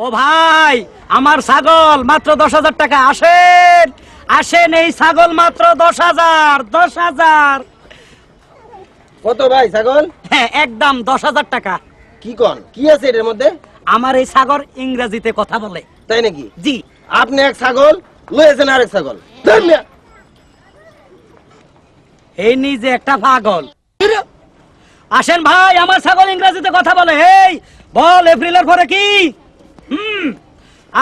ও ভাই, আমার ছাগল মাত্র 10,000 টাকা। আসেন আসেন, এই ছাগল মাত্র 10,000। 10,000 কত ভাই ছাগল? হ্যাঁ, একদম 10,000 টাকা। কি কন, কি আছে এর মধ্যে? আমার এই ছাগল ইংরেজিতে কথা বলে। তাই নাকি? জি। আপনি এক ছাগল লয়েছেন আরেক ছাগল, ধন্যবাদ। এই নিজে একটা পাগল। আসেন ভাই, আমার ছাগল ইংরেজিতে কথা বলে। এই বল, এপ্রিলের পরে কি?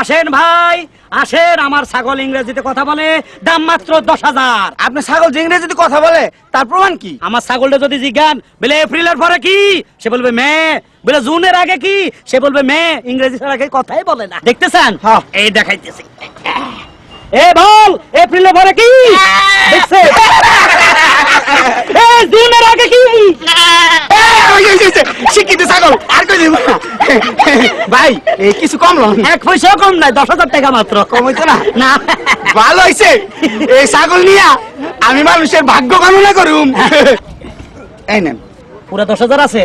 আসেন ভাই, আসেন, আমার ছাগল ইংরেজিতে কথা বলে। দাম মাত্র 10,000। আপনার ছাগল যে ইংরেজিতে কথা বলে তার প্রমাণ কি? আমার ছাগলটা যদি জিজ্ঞান বলে এপ্রিলের পরে কি, সে বলবে মে। বলে জুনের আগে কি, সে বলবে মে। ইংরেজি ছাড়া আগে কথাই বলে না। দেখতেছেন? হ্যাঁ। এই দেখাইতেছি। এ বল, এপ্রিলের পরে কি? দেখছে? এই জুনের আগে কি? শিক্ষিত ছাগল আর কই দিব ভাই, এই কিছু কম লন। 1 পয়সাও কম নাই, 10,000 টাকা মাত্র। কম হইতো না? না। ভালো হইছে, এই ছাগল নিয়া আমি মানুষের ভাগ্য গণনা করুম। এই নেন পুরো 10,000 আছে।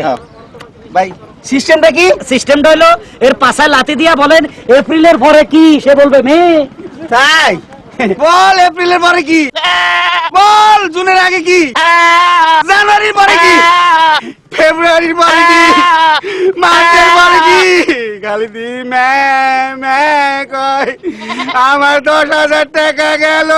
ভাই, সিস্টেমটা কি? সিস্টেমটা হলো, এর পাশায় লাথি দিয়া বলেন এপ্রিলের পরে কি, সে বলবে মে। তাই বল, এপ্রিলের পরে কি? বল, জুনের আগে কি? জানুয়ারির পরে কি? ফেব্রুয়ারির পরে কি? মার্চের পরে কি? খালি দি মে মে কয়, আমার 10,000 টাকা গেল।